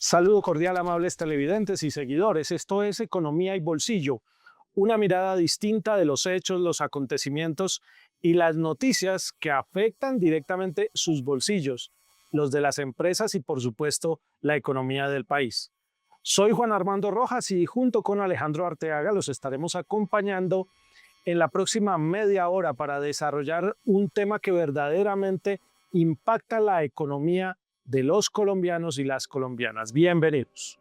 Saludo cordial, amables televidentes y seguidores. Esto es Economía y Bolsillo, una mirada distinta de los hechos, los acontecimientos y las noticias que afectan directamente sus bolsillos, los de las empresas y, por supuesto, la economía del país. Soy Juan Armando Rojas y junto con Alejandro Arteaga los estaremos acompañando en la próxima media hora para desarrollar un tema que verdaderamente impacta la economía de los colombianos y las colombianas. Bienvenidos.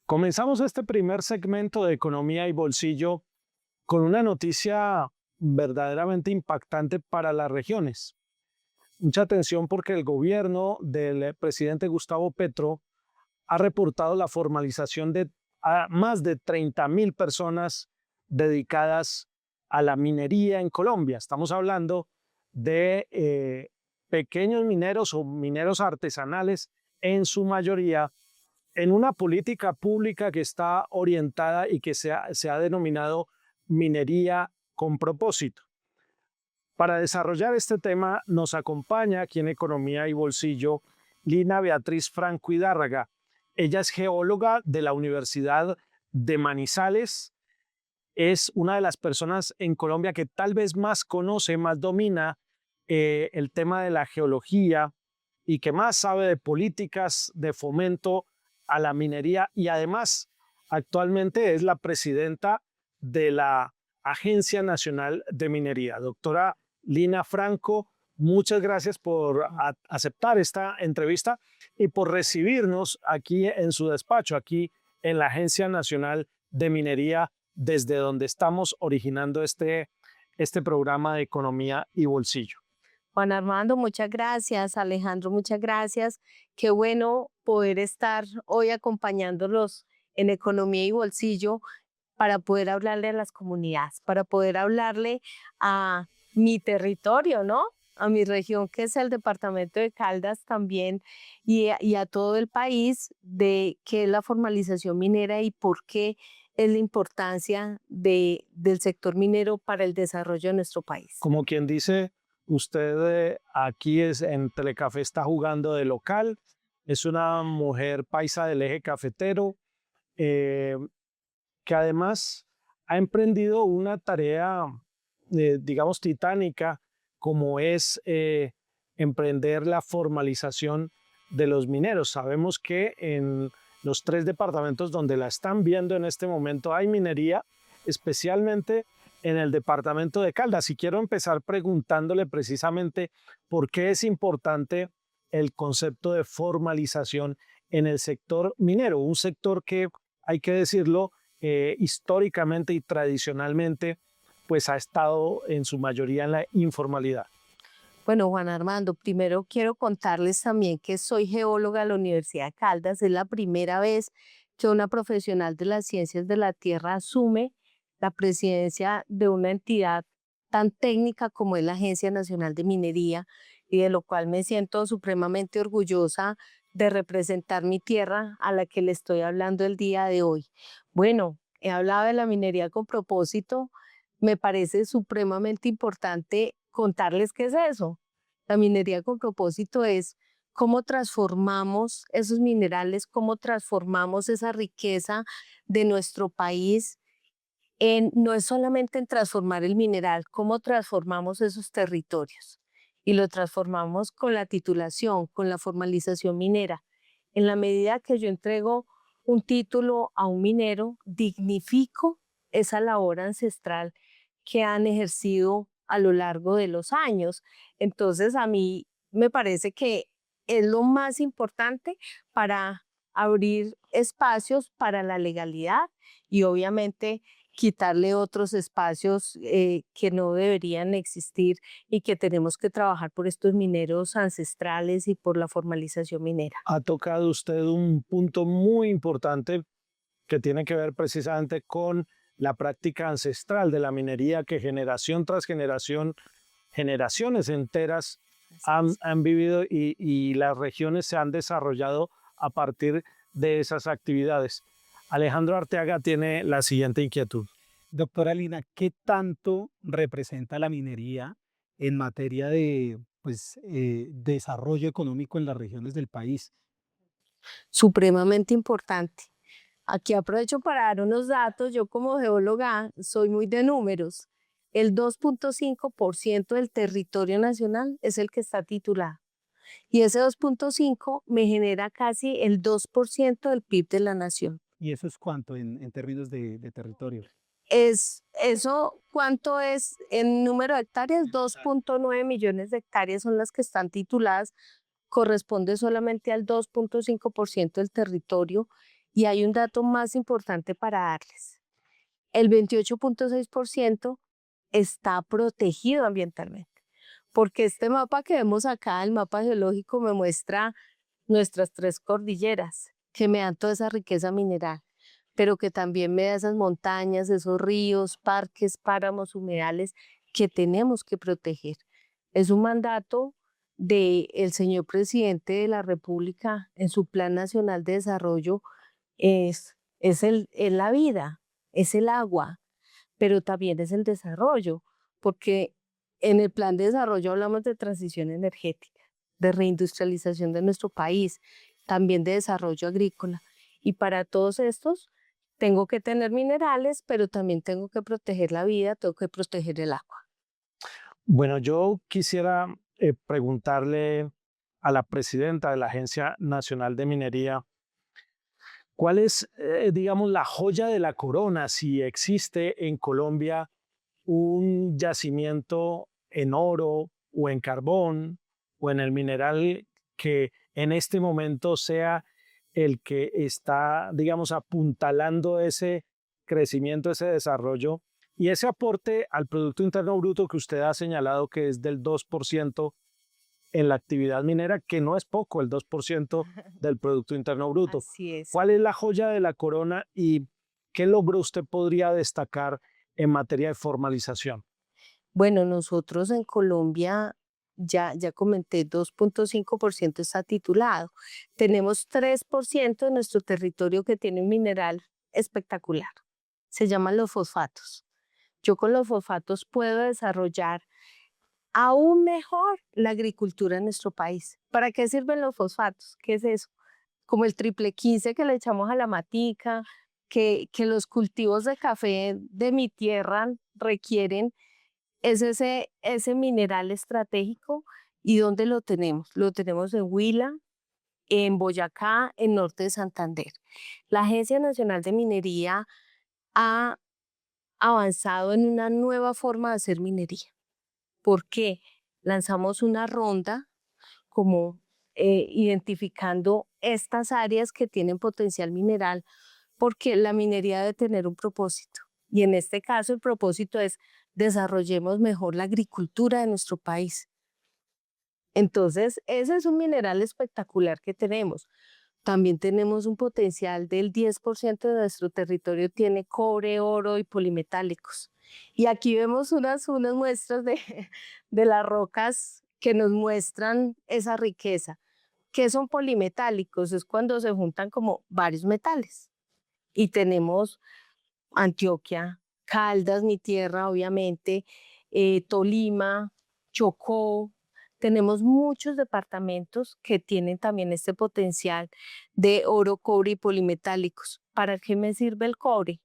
Comenzamos este primer segmento de Economía y Bolsillo con una noticia verdaderamente impactante para las regiones. Mucha atención porque el gobierno del presidente Gustavo Petro ha reportado la formalización de más de 30.000 personas dedicadas a la minería en Colombia. Estamos hablando de pequeños mineros o mineros artesanales en su mayoría, en una política pública que está orientada y que se ha denominado minería con propósito. Para desarrollar este tema nos acompaña aquí en Economía y Bolsillo Lina Beatriz Franco Hidárraga. Ella es geóloga de la Universidad de Manizales. Es una de las personas en Colombia que tal vez más conoce, más domina el tema de la geología y que más sabe de políticas de fomento a la minería y además actualmente es la presidenta de la Agencia Nacional de Minería. Doctora Lina Franco, muchas gracias por aceptar esta entrevista y por recibirnos aquí en su despacho, aquí en la Agencia Nacional de Minería, desde donde estamos originando este programa de Economía y Bolsillo. Juan Armando, muchas gracias. Alejandro, muchas gracias. Qué bueno poder estar hoy acompañándolos en Economía y Bolsillo para poder hablarle a las comunidades, para poder hablarle a mi territorio, ¿no? A mi región, que es el departamento de Caldas también, y a todo el país de qué es la formalización minera y por qué es la importancia del sector minero para el desarrollo de nuestro país. Como quien dice, usted aquí en Telecafé está jugando de local, es una mujer paisa del eje cafetero, eh, que además ha emprendido una tarea, digamos, titánica, como es emprender la formalización de los mineros. Sabemos que en los 3 departamentos donde la están viendo en este momento hay minería, especialmente en el departamento de Caldas. Y quiero empezar preguntándole precisamente por qué es importante el concepto de formalización en el sector minero, un sector que, hay que decirlo, históricamente y tradicionalmente, pues ha estado en su mayoría en la informalidad. Bueno, Juan Armando, primero quiero contarles también que soy geóloga de la Universidad de Caldas. Es la primera vez que una profesional de las ciencias de la tierra asume la presidencia de una entidad tan técnica como es la Agencia Nacional de Minería, y de lo cual me siento supremamente orgullosa de representar mi tierra a la que le estoy hablando el día de hoy. Bueno, he hablado de la minería con propósito. Me parece supremamente importante contarles qué es eso. La minería con propósito es cómo transformamos esos minerales, cómo transformamos esa riqueza de nuestro país. No es solamente en transformar el mineral, cómo transformamos esos territorios. Y lo transformamos con la titulación, con la formalización minera. En la medida que yo entrego un título a un minero, dignifico esa labor ancestral que han ejercido a lo largo de los años. Entonces, a mí me parece que es lo más importante para abrir espacios para la legalidad y obviamente quitarle otros espacios que no deberían existir y que tenemos que trabajar por estos mineros ancestrales y por la formalización minera. Ha tocado usted un punto muy importante que tiene que ver precisamente con la práctica ancestral de la minería que generación tras generación, generaciones enteras han vivido y las regiones se han desarrollado a partir de esas actividades. Alejandro Arteaga tiene la siguiente inquietud. Doctora Lina, ¿qué tanto representa la minería en materia de desarrollo económico en las regiones del país? Supremamente importante. Aquí aprovecho para dar unos datos. Yo como geóloga soy muy de números. El 2.5% del territorio nacional es el que está titulado. Y ese 2.5 me genera casi el 2% del PIB de la nación. ¿Y eso es cuánto en términos de territorio? ¿Cuánto es en número de hectáreas? 2.9 millones de hectáreas son las que están tituladas, corresponde solamente al 2.5% del territorio. Y hay un dato más importante para darles. El 28.6% está protegido ambientalmente, porque este mapa que vemos acá, el mapa geológico, me muestra nuestras 3 cordilleras, que me dan toda esa riqueza mineral, pero que también me da esas montañas, esos ríos, parques, páramos, humedales que tenemos que proteger. Es un mandato del señor presidente de la República en su Plan Nacional de Desarrollo. Es la vida, es el agua, pero también es el desarrollo, porque en el plan de desarrollo hablamos de transición energética, de reindustrialización de nuestro país, también de desarrollo agrícola. Y para todos estos tengo que tener minerales, pero también tengo que proteger la vida, tengo que proteger el agua. Bueno, yo quisiera preguntarle a la presidenta de la Agencia Nacional de Minería, ¿cuál es, digamos, la joya de la corona si existe en Colombia un yacimiento en oro o en carbón o en el mineral que en este momento sea el que está, digamos, apuntalando ese crecimiento, ese desarrollo y ese aporte al Producto Interno Bruto que usted ha señalado que es del 2% en la actividad minera, que no es poco, el 2% del Producto Interno Bruto? Así es. ¿Cuál es la joya de la corona y qué logro usted podría destacar en materia de formalización? Bueno, nosotros en Colombia, ya comenté, 2.5% está titulado. Tenemos 3% de nuestro territorio que tiene un mineral espectacular. Se llaman los fosfatos. Yo con los fosfatos puedo desarrollar aún mejor la agricultura en nuestro país. ¿Para qué sirven los fosfatos? ¿Qué es eso? Como el triple 15 que le echamos a la matica, que los cultivos de café de mi tierra requieren, es ese mineral estratégico. ¿Y dónde lo tenemos? Lo tenemos en Huila, en Boyacá, en norte de Santander. La Agencia Nacional de Minería ha avanzado en una nueva forma de hacer minería. ¿Por qué? Lanzamos una ronda como identificando estas áreas que tienen potencial mineral, porque la minería debe tener un propósito. Y en este caso el propósito es desarrollemos mejor la agricultura de nuestro país. Entonces, ese es un mineral espectacular que tenemos. También tenemos un potencial del 10% de nuestro territorio tiene cobre, oro y polimetálicos. Y aquí vemos unas muestras de las rocas que nos muestran esa riqueza. ¿Qué son polimetálicos? Es cuando se juntan como varios metales. Y tenemos Antioquia, Caldas, mi tierra, obviamente, Tolima, Chocó. Tenemos muchos departamentos que tienen también este potencial de oro, cobre y polimetálicos. ¿Para qué me sirve el cobre?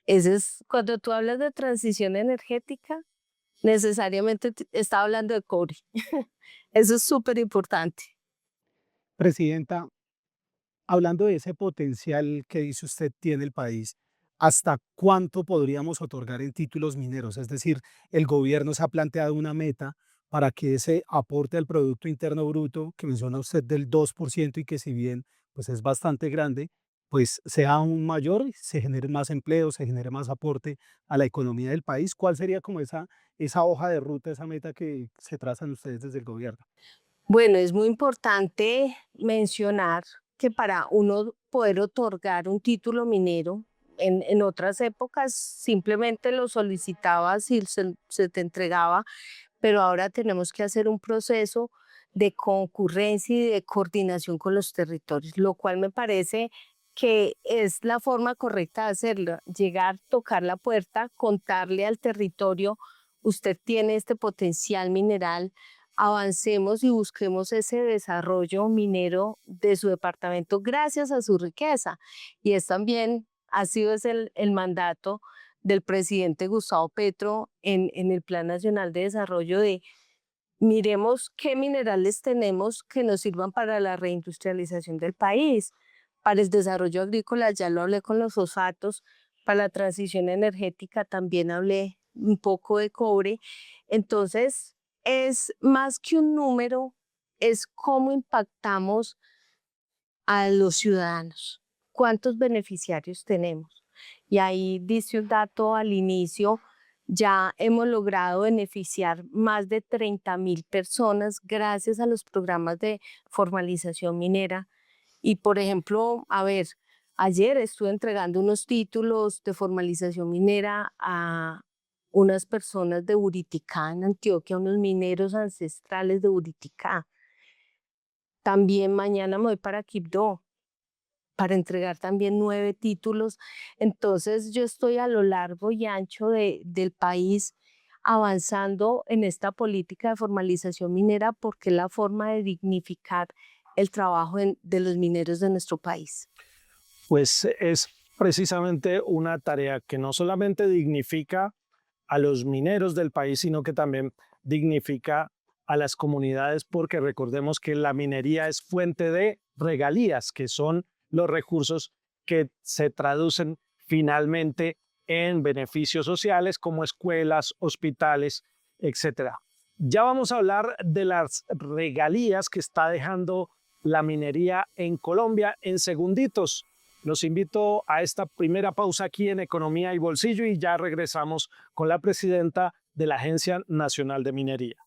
Ese es, cuando tú hablas de transición energética, necesariamente está hablando de cobre. Eso es súper importante. Presidenta, hablando de ese potencial que dice usted tiene el país, ¿hasta cuánto podríamos otorgar en títulos mineros? Es decir, el gobierno se ha planteado una meta para que ese aporte al Producto Interno Bruto que menciona usted del 2% y que si bien pues es bastante grande, pues sea aún mayor, se genere más empleo, se genere más aporte a la economía del país. ¿Cuál sería como esa hoja de ruta, esa meta que se trazan ustedes desde el gobierno? Bueno, es muy importante mencionar que para uno poder otorgar un título minero, en otras épocas simplemente lo solicitabas y se te entregaba, pero ahora tenemos que hacer un proceso de concurrencia y de coordinación con los territorios, lo cual me parece que es la forma correcta de hacerlo, llegar, tocar la puerta, contarle al territorio, usted tiene este potencial mineral, avancemos y busquemos ese desarrollo minero de su departamento gracias a su riqueza. Y es también, ha sido el mandato del presidente Gustavo Petro en el Plan Nacional de Desarrollo de miremos qué minerales tenemos que nos sirvan para la reindustrialización del país, para el desarrollo agrícola, ya lo hablé con los fosfatos, para la transición energética también hablé un poco de cobre. Entonces, es más que un número, es cómo impactamos a los ciudadanos, cuántos beneficiarios tenemos. Y ahí dice un dato al inicio, ya hemos logrado beneficiar más de 30.000 personas gracias a los programas de formalización minera. Y por ejemplo, a ver, ayer estuve entregando unos títulos de formalización minera a unas personas de Buriticá, en Antioquia, unos mineros ancestrales de Buriticá. También mañana me voy para Quibdó para entregar también 9 títulos. Entonces yo estoy a lo largo y ancho del país avanzando en esta política de formalización minera porque es la forma de dignificar el trabajo de los mineros de nuestro país. Pues es precisamente una tarea que no solamente dignifica a los mineros del país, sino que también dignifica a las comunidades, porque recordemos que la minería es fuente de regalías, que son los recursos que se traducen finalmente en beneficios sociales como escuelas, hospitales, etcétera. Ya vamos a hablar de las regalías que está dejando la minería en Colombia en segunditos. Los invito a esta primera pausa aquí en Economía y Bolsillo y ya regresamos con la presidenta de la Agencia Nacional de Minería.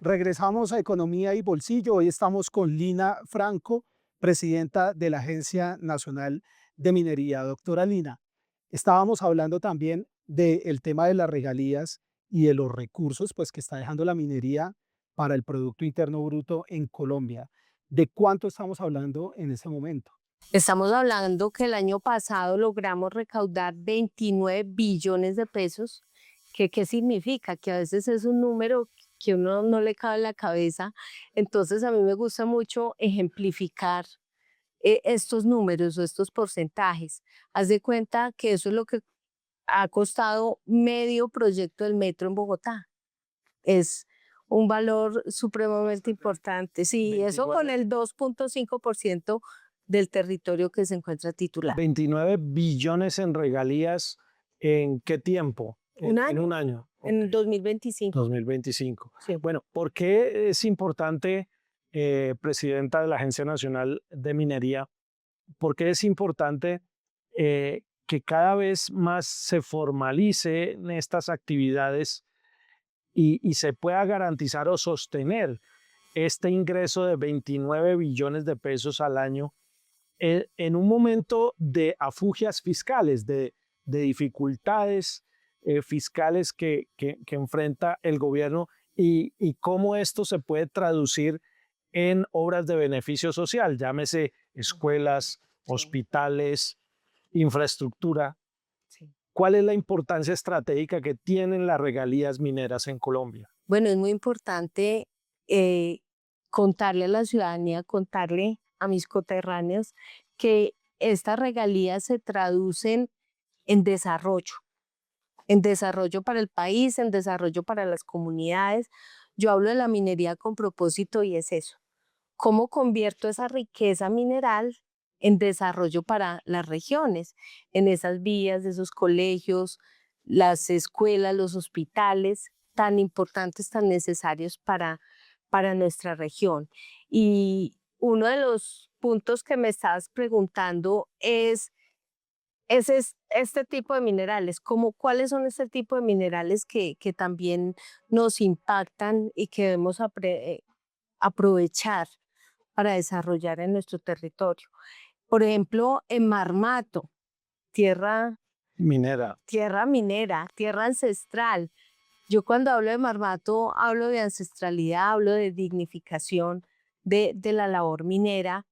Regresamos a Economía y Bolsillo. Hoy estamos con Lina Franco, presidenta de la Agencia Nacional de Minería. Doctora Lina, estábamos hablando también del tema de las regalías y de los recursos pues, que está dejando la minería para el Producto Interno Bruto en Colombia. ¿De cuánto estamos hablando en ese momento? Estamos hablando que el año pasado logramos recaudar 29 billones de pesos. ¿Qué significa? Que a veces es un número que uno no le cabe en la cabeza. Entonces a mí me gusta mucho ejemplificar estos números o estos porcentajes. Haz de cuenta que eso es lo que ha costado medio proyecto del metro en Bogotá. Es un valor supremamente importante. Sí, 29. Eso con el 2.5% del territorio que se encuentra titular. 29 billones en regalías, ¿en qué tiempo? ¿Un año? En un año. En 2025. 2025. Sí. Bueno, ¿por qué es importante, presidenta de la Agencia Nacional de Minería, por qué es importante que cada vez más se formalicen estas actividades y se pueda garantizar o sostener este ingreso de 29 billones de pesos al año en un momento de afugias fiscales, de dificultades fiscales que enfrenta el gobierno y cómo esto se puede traducir en obras de beneficio social, llámese escuelas, hospitales, infraestructura? Sí. ¿Cuál es la importancia estratégica que tienen las regalías mineras en Colombia? Bueno, es muy importante contarle a la ciudadanía, contarle a mis coterráneos que estas regalías se traducen en desarrollo para el país, en desarrollo para las comunidades. Yo hablo de la minería con propósito y es eso. ¿Cómo convierto esa riqueza mineral en desarrollo para las regiones? En esas vías, esos colegios, las escuelas, los hospitales tan importantes, tan necesarios para nuestra región. Y uno de los puntos que me estabas preguntando es este tipo de minerales, ¿cuáles son este tipo de minerales que también nos impactan y que debemos aprovechar para desarrollar en nuestro territorio? Por ejemplo, en Marmato, tierra minera. Tierra minera, tierra ancestral. Yo cuando hablo de Marmato hablo de ancestralidad, hablo de dignificación de la labor minera.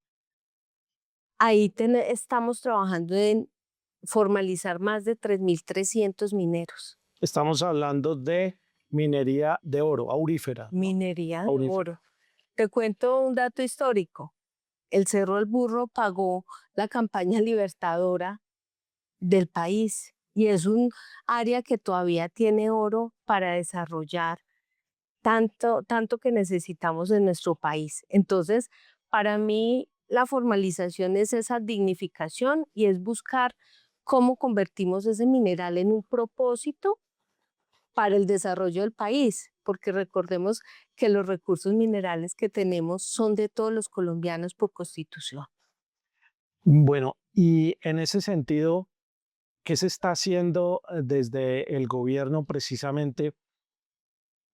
Ahí estamos trabajando en formalizar más de 3.300 mineros. Estamos hablando de minería de oro, aurífera, ¿no? Minería de Aurífera. oro. Te cuento un dato histórico. El Cerro del Burro pagó la campaña libertadora del país y es un área que todavía tiene oro para desarrollar tanto que necesitamos en nuestro país. Entonces, para mí, la formalización es esa dignificación y es buscar cómo convertimos ese mineral en un propósito para el desarrollo del país, porque recordemos que los recursos minerales que tenemos son de todos los colombianos por constitución. Bueno, y en ese sentido, ¿qué se está haciendo desde el gobierno precisamente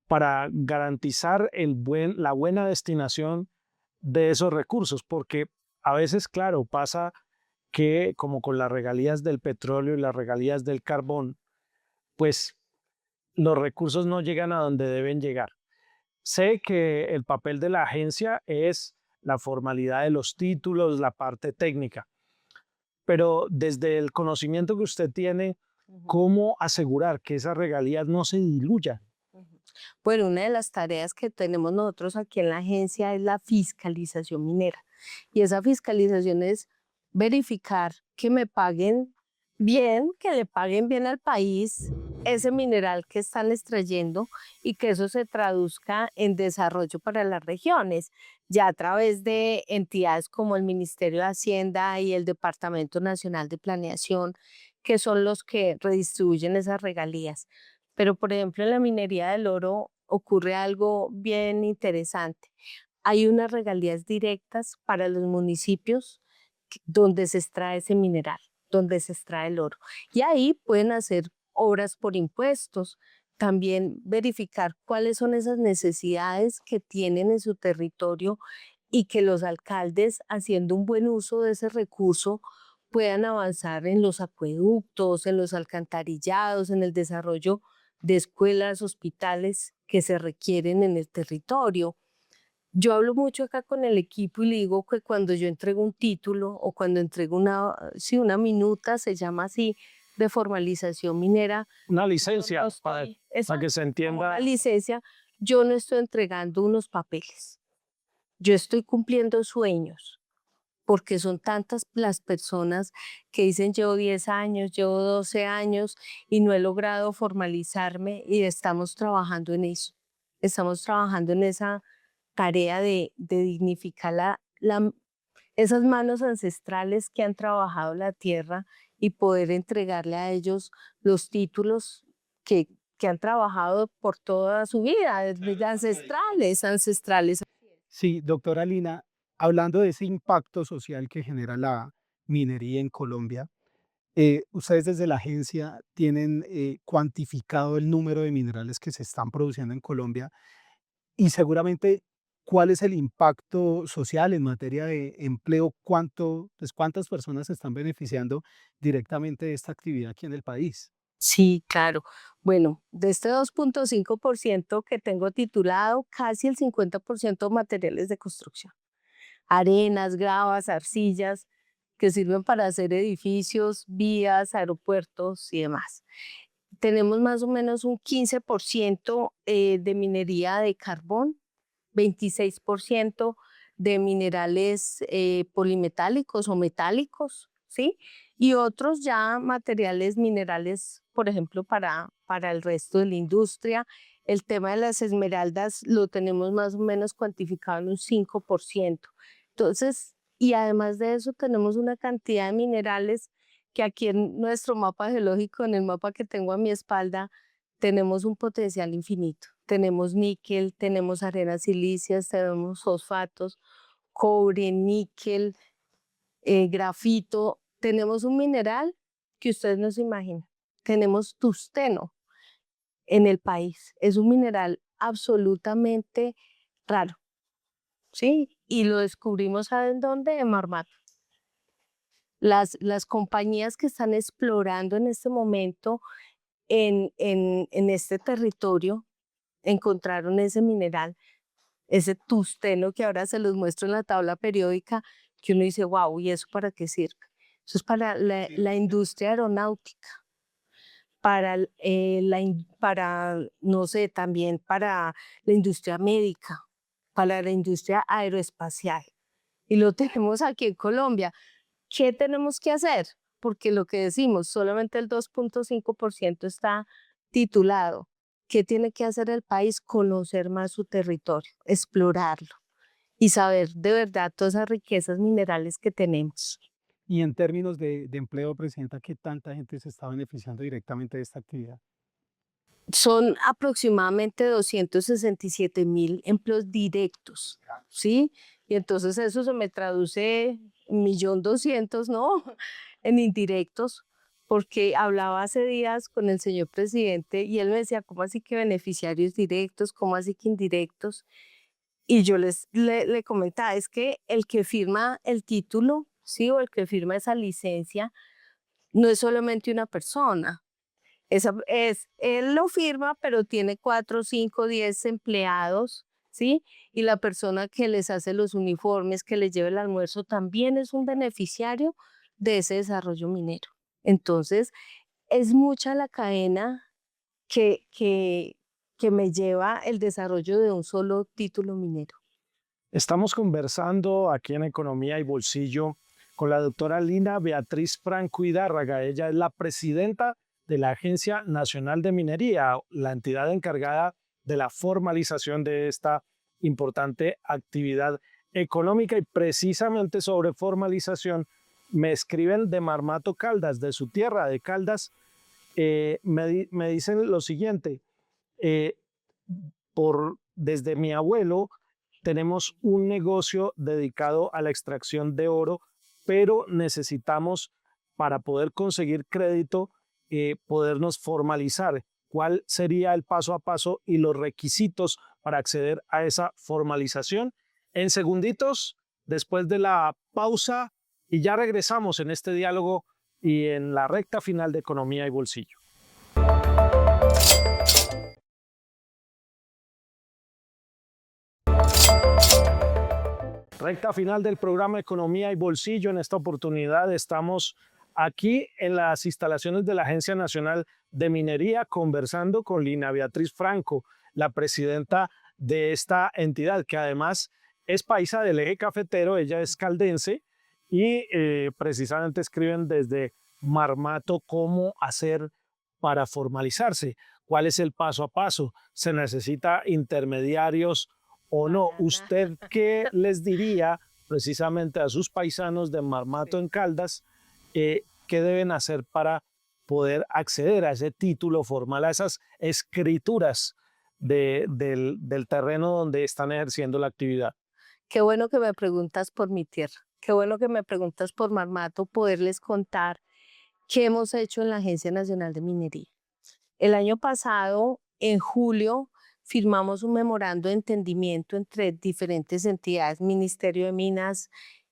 para garantizar la buena destinación de esos recursos? Porque a veces, claro, pasa que como con las regalías del petróleo y las regalías del carbón, pues los recursos no llegan a donde deben llegar. Sé que el papel de la agencia es la formalidad de los títulos, la parte técnica, pero desde el conocimiento que usted tiene, ¿cómo asegurar que esas regalías no se diluyan? Ujú. Bueno, una de las tareas que tenemos nosotros aquí en la agencia es la fiscalización minera. Y esa fiscalización es verificar que me paguen bien, que le paguen bien al país ese mineral que están extrayendo y que eso se traduzca en desarrollo para las regiones, ya a través de entidades como el Ministerio de Hacienda y el Departamento Nacional de Planeación, que son los que redistribuyen esas regalías. Pero, por ejemplo, en la minería del oro ocurre algo bien interesante. Hay unas regalías directas para los municipios donde se extrae ese mineral, donde se extrae el oro. Y ahí pueden hacer obras por impuestos, también verificar cuáles son esas necesidades que tienen en su territorio y que los alcaldes, haciendo un buen uso de ese recurso, puedan avanzar en los acueductos, en los alcantarillados, en el desarrollo de escuelas, hospitales que se requieren en el territorio. Yo hablo mucho acá con el equipo y le digo que cuando yo entrego un título o cuando entrego una minuta, se llama así, de formalización minera, Una yo licencia no para estoy, que se como entienda. una licencia, yo no estoy entregando unos papeles, yo estoy cumpliendo sueños, porque son tantas las personas que dicen llevo 10 años, llevo 12 años y no he logrado formalizarme y estamos trabajando en eso. Estamos trabajando en esa tarea de dignificar esas manos ancestrales que han trabajado la tierra y poder entregarle a ellos los títulos que han trabajado por toda su vida, desde ancestrales. Sí, doctora Lina, hablando de ese impacto social que genera la minería en Colombia, ustedes desde la agencia tienen cuantificado el número de minerales que se están produciendo en Colombia y seguramente cuál es el impacto social en materia de empleo, cuántas personas se están beneficiando directamente de esta actividad aquí en el país. Sí, claro. Bueno, de este 2,5% que tengo titulado, casi el 50% materiales de construcción. Arenas, gravas, arcillas, que sirven para hacer edificios, vías, aeropuertos y demás. Tenemos más o menos un 15% de minería de carbón, 26% de minerales polimetálicos o metálicos, ¿sí? Y otros ya materiales minerales, por ejemplo, para el resto de la industria. El tema de las esmeraldas lo tenemos más o menos cuantificado en un 5%. Entonces, y además de eso, tenemos una cantidad de minerales que aquí en nuestro mapa geológico, en el mapa que tengo a mi espalda, tenemos un potencial infinito. Tenemos níquel, tenemos arenas silíceas, tenemos fosfatos, cobre, níquel, grafito. Tenemos un mineral que ustedes no se imaginan. Tenemos tungsteno en el país. Es un mineral absolutamente raro, ¿sí? Y lo descubrimos, ¿saben dónde? En Marmato. Las compañías que están explorando en este momento en este territorio encontraron ese mineral, ese tusteno que ahora se los muestro en la tabla periódica, que uno dice, wow, ¿y eso para qué sirve? Eso es para la industria aeronáutica, para, no sé, también para la industria médica, para la industria aeroespacial. Y lo tenemos aquí en Colombia. ¿Qué tenemos que hacer? Porque lo que decimos, solamente el 2.5% está titulado. ¿Qué tiene que hacer el país? Conocer más su territorio, explorarlo y saber de verdad todas esas riquezas minerales que tenemos. Y en términos de empleo, presidenta, ¿qué tanta gente se está beneficiando directamente de esta actividad? Son aproximadamente 267.000 empleos directos, ¿sí? Y entonces eso se me traduce 1.200.000, ¿no? En indirectos, porque hablaba hace días con el señor presidente y él me decía, ¿cómo así que beneficiarios directos? ¿Cómo así que indirectos? Y yo le comentaba, es que el que firma el título, ¿sí? O el que firma esa licencia, no es solamente una persona. Él lo firma, pero tiene 4, 5, 10 empleados, ¿sí? Y la persona que les hace los uniformes, que les lleva el almuerzo, también es un beneficiario de ese desarrollo minero. Entonces, es mucha la cadena que, que, que me lleva el desarrollo de un solo título minero. Estamos conversando aquí en Economía y Bolsillo con la doctora Lina Beatriz Franco Hidárraga. Ella es la presidenta de la Agencia Nacional de Minería, la entidad encargada de la formalización de esta importante actividad económica. Y precisamente sobre formalización me escriben de Marmato Caldas, de su tierra, de Caldas. Me dicen lo siguiente, eh, desde mi abuelo tenemos un negocio dedicado a la extracción de oro, pero necesitamos, para poder conseguir crédito, podernos formalizar. ¿Cuál sería el paso a paso y los requisitos para acceder a esa formalización? En segunditos, después de la pausa, y ya regresamos en este diálogo y en la recta final de Economía y Bolsillo. Recta final del programa Economía y Bolsillo. En esta oportunidad estamos aquí en las instalaciones de la Agencia Nacional de Minería conversando con Lina Beatriz Franco, la presidenta de esta entidad, que además es paisa del eje cafetero. Ella es caldense y precisamente escriben desde Marmato cómo hacer para formalizarse, cuál es el paso a paso, se necesita intermediarios o no. ¿Usted qué les diría precisamente a sus paisanos de Marmato en Caldas, qué deben hacer para poder acceder a ese título formal, a esas escrituras del terreno donde están ejerciendo la actividad? Qué bueno que me preguntas por mi tierra, qué bueno que me preguntas por Marmato, poderles contar qué hemos hecho en la Agencia Nacional de Minería. El año pasado, en julio, firmamos un memorando de entendimiento entre diferentes entidades, Ministerio de Minas,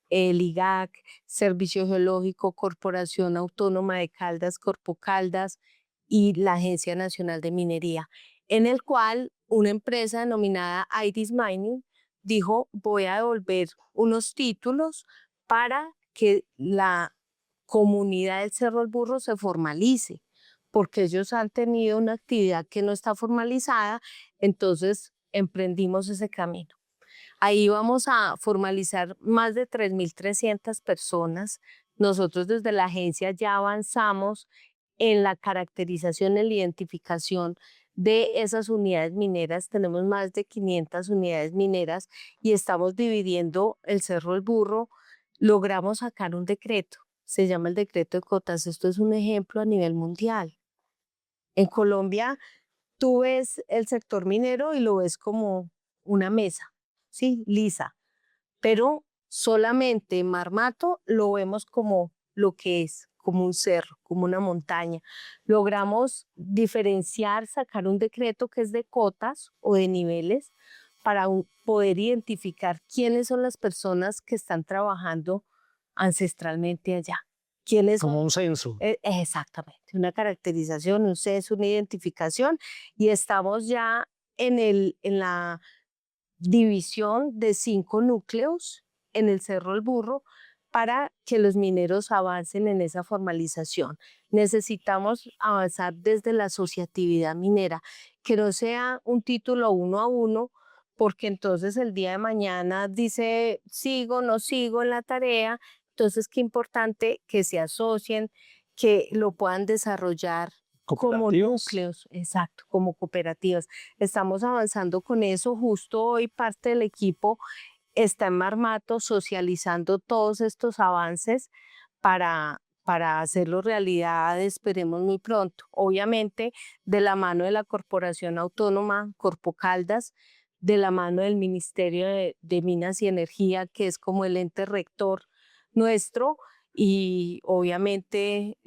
el IGAC, Servicio Geológico, Corporación Autónoma de Caldas, Corpo Caldas y la Agencia Nacional de Minería, en el cual una empresa denominada Iris Mining dijo, voy a devolver unos títulos para que la comunidad del Cerro del Burro se formalice, porque ellos han tenido una actividad que no está formalizada, entonces emprendimos ese camino. Ahí vamos a formalizar más de 3.300 personas. Nosotros desde la agencia ya avanzamos en la caracterización, en la identificación de esas unidades mineras. Tenemos más de 500 unidades mineras y estamos dividiendo el Cerro del Burro. Logramos sacar un decreto, se llama el decreto de cotas. Esto es un ejemplo a nivel mundial. En Colombia, tú ves el sector minero y lo ves como una mesa, ¿sí? Lisa, pero solamente en Marmato lo vemos como lo que es, como un cerro, como una montaña. Logramos diferenciar, sacar un decreto que es de cotas o de niveles para poder identificar quiénes son las personas que están trabajando ancestralmente allá. quiénes Como un censo. exactamente, una caracterización, un censo, una identificación, y estamos ya en la división de 5 núcleos en el Cerro El Burro para que los mineros avancen en esa formalización. Necesitamos avanzar desde la asociatividad minera, que no sea un título 1 a 1, porque entonces el día de mañana dice sigo, no sigo en la tarea. Entonces, qué importante que se asocien, que lo puedan desarrollar como Cooperativas. núcleos, exacto, como cooperativas. Estamos avanzando con eso. Justo hoy parte del equipo está en Marmato socializando todos estos avances para hacerlo realidad, esperemos muy pronto. Obviamente, de la mano de la Corporación Autónoma Corpo Caldas, de la mano del Ministerio de Minas y Energía, que es como el ente rector nuestro, y obviamente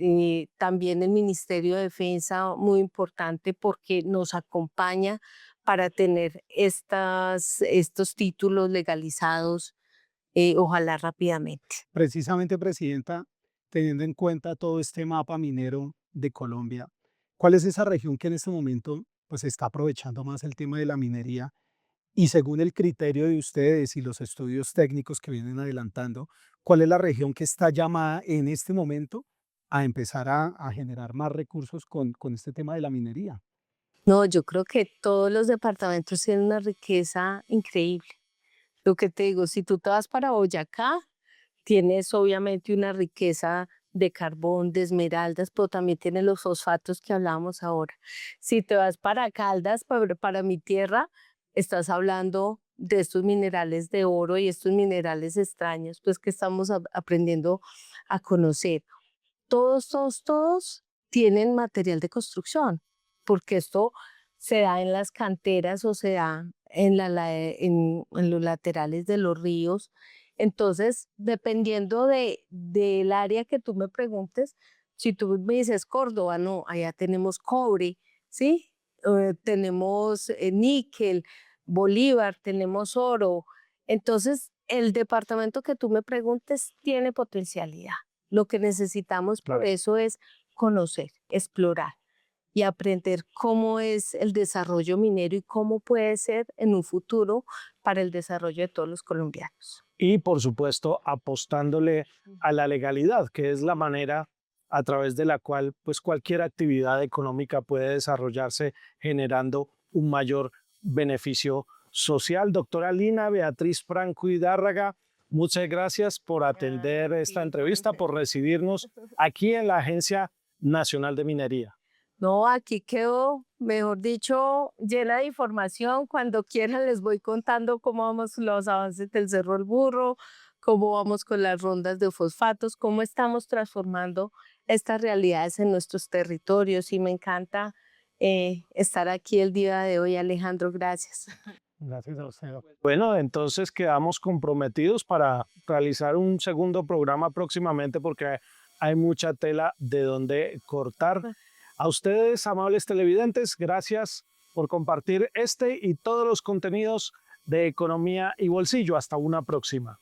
también el Ministerio de Defensa, muy importante porque nos acompaña para tener estos títulos legalizados, ojalá rápidamente. Precisamente, presidenta, teniendo en cuenta todo este mapa minero de Colombia, ¿cuál es esa región que en este momento pues está aprovechando más el tema de la minería? Y según el criterio de ustedes y los estudios técnicos que vienen adelantando, ¿cuál es la región que está llamada en este momento a empezar a generar más recursos con este tema de la minería? No, yo creo que todos los departamentos tienen una riqueza increíble. Lo que te digo, si tú te vas para Boyacá, tienes obviamente una riqueza de carbón, de esmeraldas, pero también tienes los fosfatos que hablábamos ahora. Si te vas para Caldas, para mi tierra, estás hablando de estos minerales de oro y estos minerales extraños, pues que estamos aprendiendo a conocer. Todos tienen material de construcción, porque esto se da en las canteras o se da en los laterales de los ríos. Entonces, dependiendo del área que tú me preguntes, si tú me dices Córdoba, no, allá tenemos cobre, ¿sí? Tenemos níquel, Bolívar, tenemos oro. Entonces, el departamento que tú me preguntes tiene potencialidad. Lo que necesitamos por Claro. eso es conocer, explorar y aprender cómo es el desarrollo minero y cómo puede ser en un futuro para el desarrollo de todos los colombianos. Y por supuesto apostándole a la legalidad, que es la manera a través de la cual pues cualquier actividad económica puede desarrollarse generando un mayor beneficio social. Doctora Lina Beatriz Franco Hidárraga, muchas gracias por atender esta entrevista, por recibirnos aquí en la Agencia Nacional de Minería. No, aquí quedo, mejor dicho, llena de información. Cuando quieran les voy contando cómo vamos los avances del Cerro El Burro, cómo vamos con las rondas de fosfatos, cómo estamos transformando estas realidades en nuestros territorios. Y me encanta estar aquí el día de hoy, Alejandro. Gracias. Gracias a usted. Bueno, entonces quedamos comprometidos para realizar un segundo programa próximamente porque hay mucha tela de donde cortar. A ustedes, amables televidentes, gracias por compartir este y todos los contenidos de Economía y Bolsillo. Hasta una próxima.